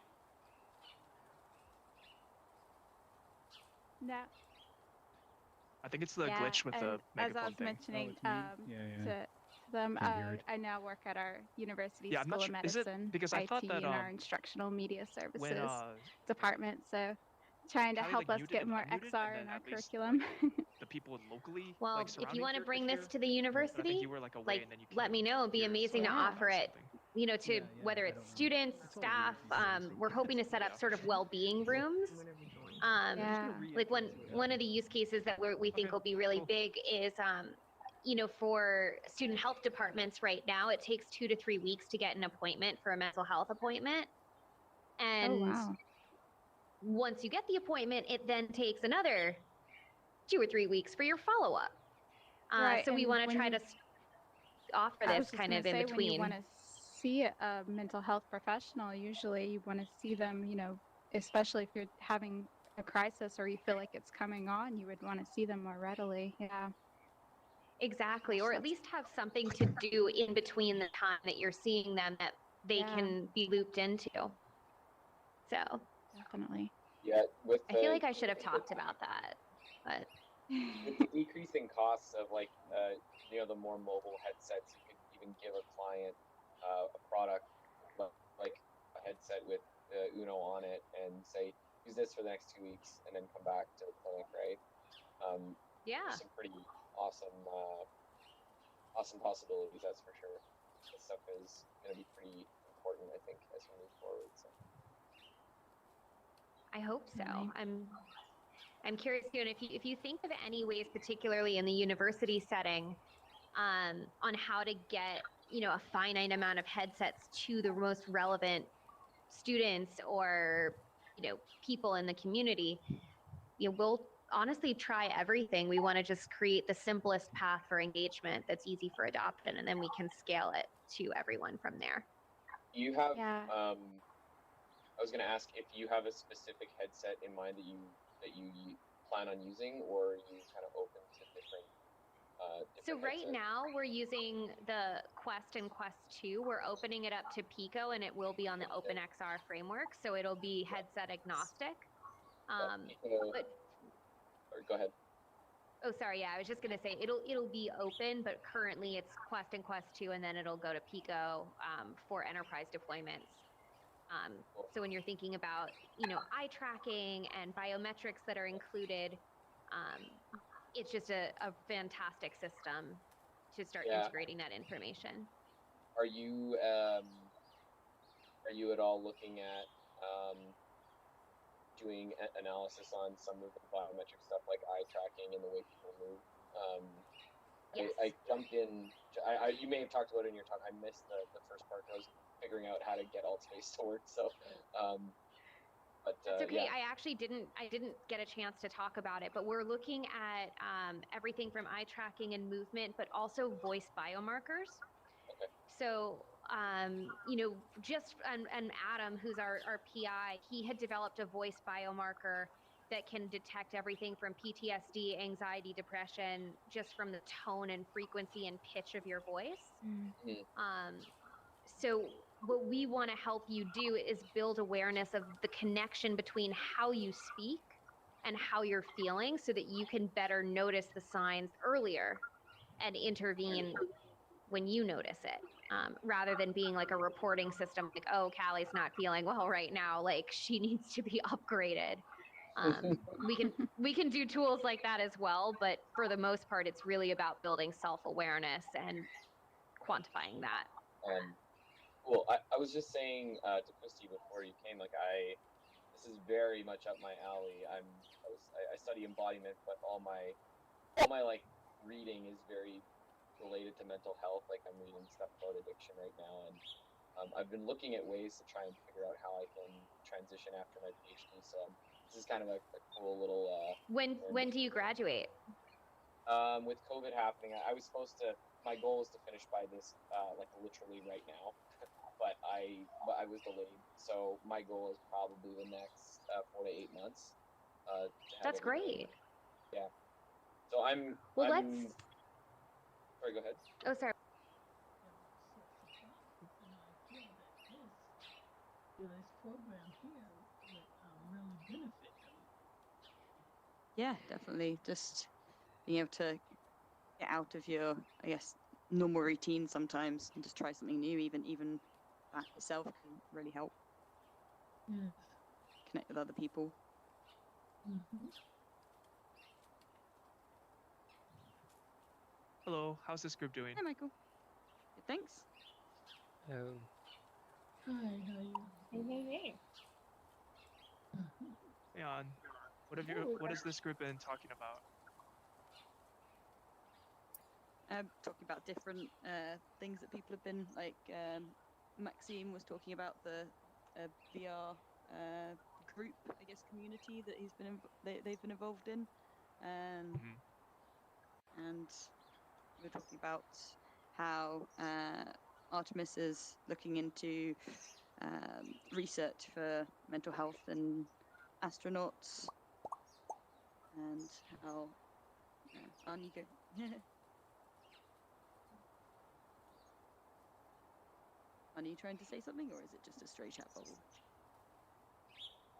No. I think it's the glitch with the as I megaphone was thing. mentioning Yeah. to them, Can't hear it. I now work at our university Yeah, I'm not School of sure. Is it Medicine, because I IT, thought that and our instructional media services when department. So trying to Callie, help like, us get more unmuted, and XR then in our at least, curriculum. the people locally, Well, like, if surrounding you want to could bring hear, this to the but I think university, you were like away, and then you let me know. It'd be hear amazing to someone offer or it, something. to whether it's students, staff. We're hoping to set up sort of well-being rooms. Like one of the use cases that we think will be really big is, for student health departments right now, it takes 2 to 3 weeks to get an appointment for a mental health appointment. And once you get the appointment, it then takes another 2 or 3 weeks for your follow-up. Right, So we and want to when try you- to offer I was this just kind gonna of in say, when you between. want to see a mental health professional, usually you want to see them, especially if you're having a crisis or you feel like it's coming on, you would want to see them more readily. Yeah. Exactly, or at least have something to do in between the time that you're seeing them that they can be looped into. So definitely. Yeah, I feel like I should have talked about that, but with the decreasing costs of the more mobile headsets, you could even give a client a product like a headset with Eunoe on it and say, use this for the next 2 weeks and then come back to the clinic, right? Yeah. there's some pretty awesome awesome possibilities, that's for sure. This stuff is going to be pretty important, I think, as we move forward. So. I hope so. Definitely. I'm curious too, and if you think of any ways, particularly in the university setting, on how to get a finite amount of headsets to the most relevant students or people in the community, we'll honestly try everything. We want to just create the simplest path for engagement that's easy for adoption, and then we can scale it to everyone from there. You have Yeah. I was going to ask if you have a specific headset in mind that you plan on using, or are you kind of open to different So right headsets? now we're using the Quest and Quest 2. We're opening it up to Pico, and it will be on the OpenXR framework, so it'll be headset agnostic. Pico, But or go ahead. oh, sorry, yeah, I was just gonna say it'll be open, but currently it's Quest and Quest 2, and then it'll go to Pico for enterprise deployments. So when you're thinking about eye tracking and biometrics that are included, it's just a fantastic system to start integrating that information. Are you at all looking at doing analysis on some of the biometric stuff like eye tracking and the way people move? Yes. I jumped in. You may have talked about it in your talk. I missed the first part. I was figuring out how to get Altspace to work. So, but That's okay. yeah. I actually didn't get a chance to talk about it, but we're looking at everything from eye tracking and movement, but also voice biomarkers. Okay. So, just and Adam, who's our PI, he had developed a voice biomarker that can detect everything from PTSD, anxiety, depression, just from the tone and frequency and pitch of your voice. Mm-hmm. So what we want to help you do is build awareness of the connection between how you speak and how you're feeling, so that you can better notice the signs earlier and intervene when you notice it, rather than being like a reporting system, like, oh, Callie's not feeling well right now, like she needs to be upgraded. We can do tools like that as well, but for the most part, it's really about building self-awareness and quantifying that. Cool. I was just saying to Christy before you came, like this is very much up my alley. I study embodiment, but all my like reading is very related to mental health. Like I'm reading stuff about addiction right now, and I've been looking at ways to try and figure out how I can transition after my PhD. So this is kind of a cool little. When do you graduate? With COVID happening, I was supposed to. My goal was to finish by this, like literally right now, but I was delayed. So my goal is probably the next 4 to 8 months. That's great. Yeah. So I'm. Well, I'm, sorry, go ahead. Oh, sorry. This program here would really benefit them. Yeah, definitely. Just being able to get out of your, I guess, normal routine sometimes and just try something new, even that itself can really help. Yes. Connect with other people. Mm-hmm. Hello, how's this group doing? Hi, Michael. Good, thanks. Hi, how are you? Hey. Hey on. What has this group been talking about? Talking about different things that people have been like. Maxime was talking about the VR group, I guess, community that they've been involved in, and we were talking about how Artemis is looking into research for mental health and astronauts, and how on you go. Are you trying to say something, or is it just a straight chat bubble?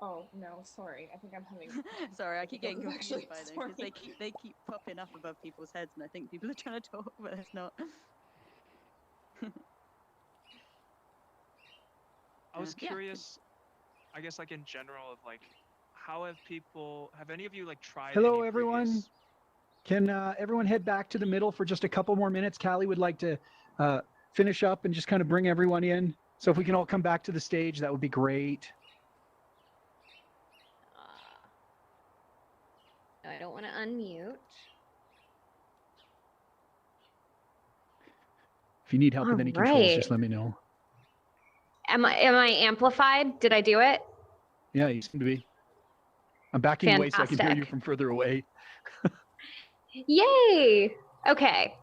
Oh no, sorry. I think I'm having. Sorry, I keep getting confused by them because sorry. they keep popping up above people's heads, and I think people are trying to talk, but it's not. I was curious, I guess, like in general, of like, how have any of you like tried? Hello, any everyone. previous... Can everyone head back to the middle for just a couple more minutes? Callie would like to finish up and just kind of bring everyone in. So if we can all come back to the stage, that would be great. No, I don't want to unmute. If you need help with any controls, just let me know. Am I amplified? Did I do it? Yeah, you seem to be. I'm backing away so I can hear you Fantastic. from further away. Yay. Okay.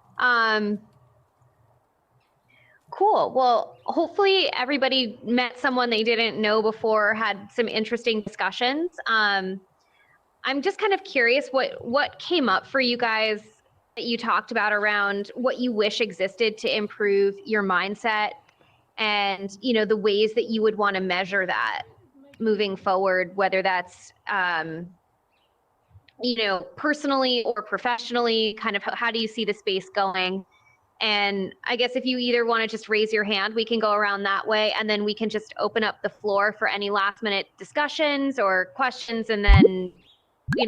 Cool. Well, hopefully everybody met someone they didn't know before, had some interesting discussions. I'm just kind of curious what came up for you guys that you talked about around what you wish existed to improve your mindset, and the ways that you would want to measure that moving forward, whether that's personally or professionally. Kind of how do you see the space going? And I guess if you either want to just raise your hand, we can go around that way, and then we can just open up the floor for any last minute discussions or questions, and then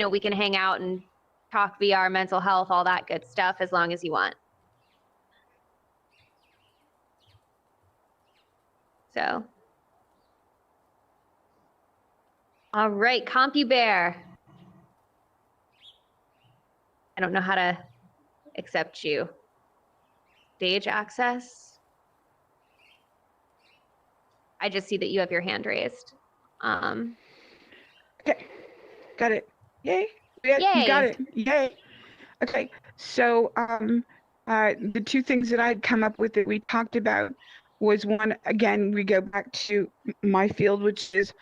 we can hang out and talk VR, mental health, all that good stuff, as long as you want. So, all right, CompuBear. I don't know how to accept you. Stage access. I just see that you have your hand raised. Okay, got it. Yay. Yay. You got it. Yay. Okay, so the two things that I'd come up with that we talked about was one, again, we go back to my field, which is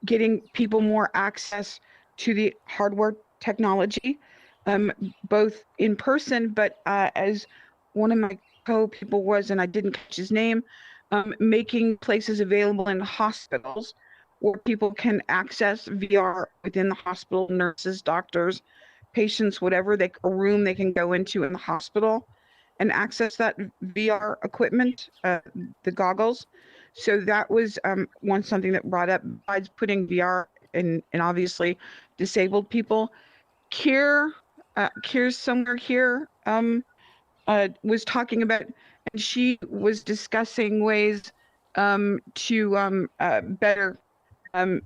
getting people more access to the hardware technology, both in person, but as one of my co-people was, and I didn't catch his name, making places available in hospitals where people can access VR within the hospital, nurses, doctors, patients, whatever, a room they can go into in the hospital and access that VR equipment, the goggles. So that was something that brought up, besides putting VR in obviously disabled people. Kier's somewhere here, was talking about, and she was discussing ways to better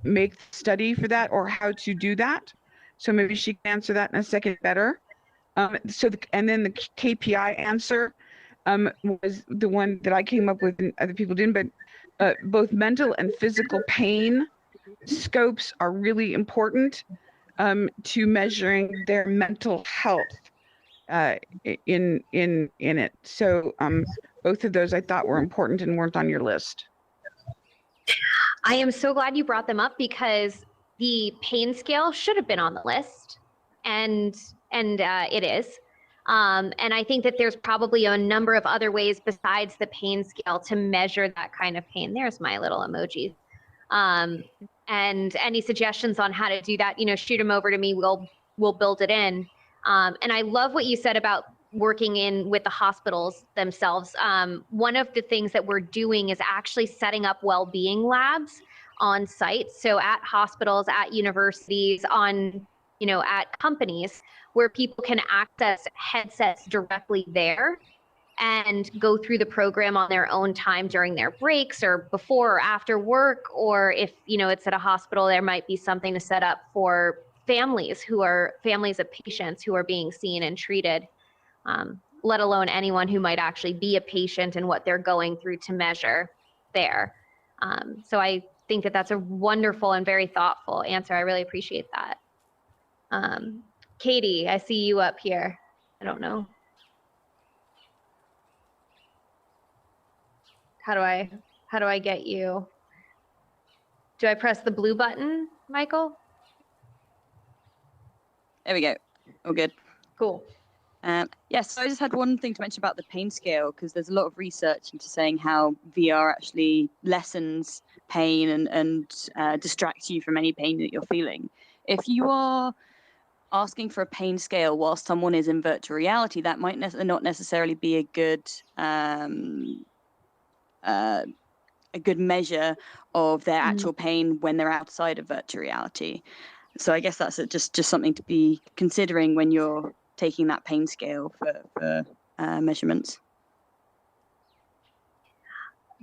make the study for that, or how to do that. So maybe she can answer that in a second better. And then the KPI answer was the one that I came up with and other people didn't, but both mental and physical pain scopes are really important to measuring their mental health in it. So both of those I thought were important and weren't on your list. I am so glad you brought them up, because the pain scale should have been on the list, and it is. And I think that there's probably a number of other ways besides the pain scale to measure that kind of pain. There's my little emoji. And any suggestions on how to do that, shoot them over to me. We'll build it in. And I love what you said about working in with the hospitals themselves. One of the things that we're doing is actually setting up well-being labs on site. So at hospitals, at universities, at companies, where people can access headsets directly there and go through the program on their own time during their breaks or before or after work. Or if, it's at a hospital, there might be something to set up for families of patients who are being seen and treated, let alone anyone who might actually be a patient and what they're going through to measure there. So I think that that's a wonderful and very thoughtful answer. I really appreciate that. Katie, I see you up here. I don't know. How do I get you? Do I press the blue button, Michael? There we go. All good. Cool. Yes, so I just had one thing to mention about the pain scale, because there's a lot of research into saying how VR actually lessens pain and distracts you from any pain that you're feeling. If you are asking for a pain scale while someone is in virtual reality, that might not necessarily be a good measure of their actual pain when they're outside of virtual reality. So I guess that's just something to be considering when you're taking that pain scale for measurements.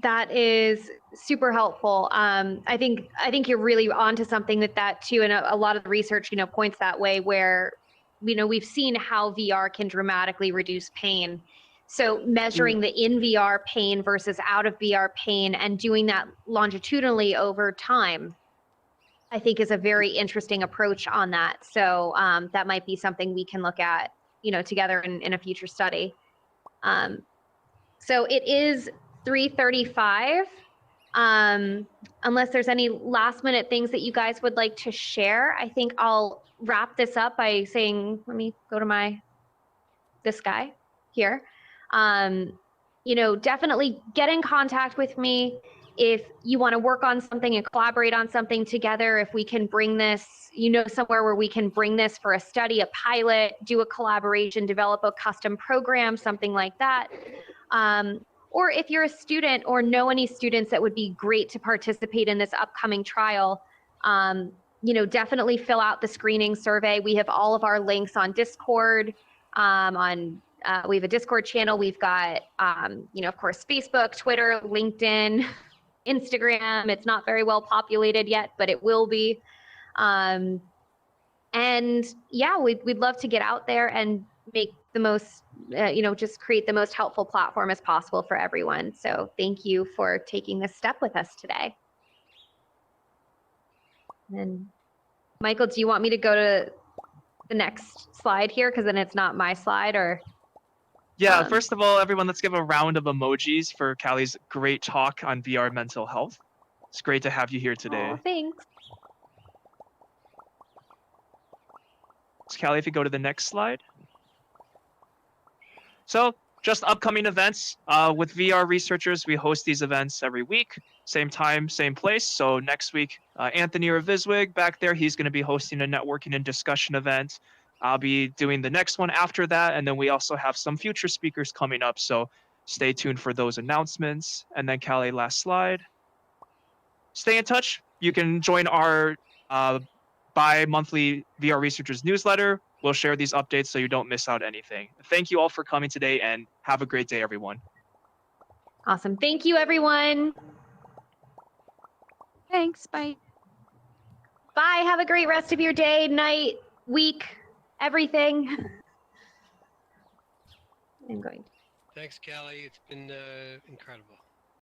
That is super helpful. I think you're really onto something that too, and a lot of the research, points that way, where, we've seen how VR can dramatically reduce pain. So measuring the in VR pain versus out of VR pain and doing that longitudinally over time, I think is a very interesting approach on that. So that might be something we can look at, together in a future study. So it is 3:35. Unless there's any last minute things that you guys would like to share, I think I'll wrap this up by saying, let me go to this guy here. Definitely get in contact with me if you want to work on something and collaborate on something together. If we can bring this, somewhere where we can bring this for a study, a pilot, do a collaboration, develop a custom program, something like that. Or if you're a student or know any students that would be great to participate in this upcoming trial, definitely fill out the screening survey. We have all of our links on Discord. We have a Discord channel. We've got, of course, Facebook, Twitter, LinkedIn, Instagram. It's not very well populated yet, but it will be. And yeah, we'd love to get out there and make the most, just create the most helpful platform as possible for everyone. So thank you for taking this step with us today. And Michael, do you want me to go to the next slide here? Because then it's not my slide, or? Yeah, first of all, everyone, let's give a round of emojis for Callie's great talk on VR mental health. It's great to have you here today. Oh, thanks. Callie, if you go to the next slide. So just upcoming events. With VR researchers, we host these events every week, same time, same place. So next week, Anthony or Viswig back there, he's going to be hosting a networking and discussion event. I'll be doing the next one after that. And then we also have some future speakers coming up. So stay tuned for those announcements. And then Callie, last slide. Stay in touch. You can join our bi-monthly VR Researchers newsletter. We'll share these updates so you don't miss out anything. Thank you all for coming today, and have a great day, everyone. Awesome. Thank you, everyone. Thanks. Bye. Bye. Have a great rest of your day, night, week, everything. I'm going. Thanks, Callie. It's been incredible.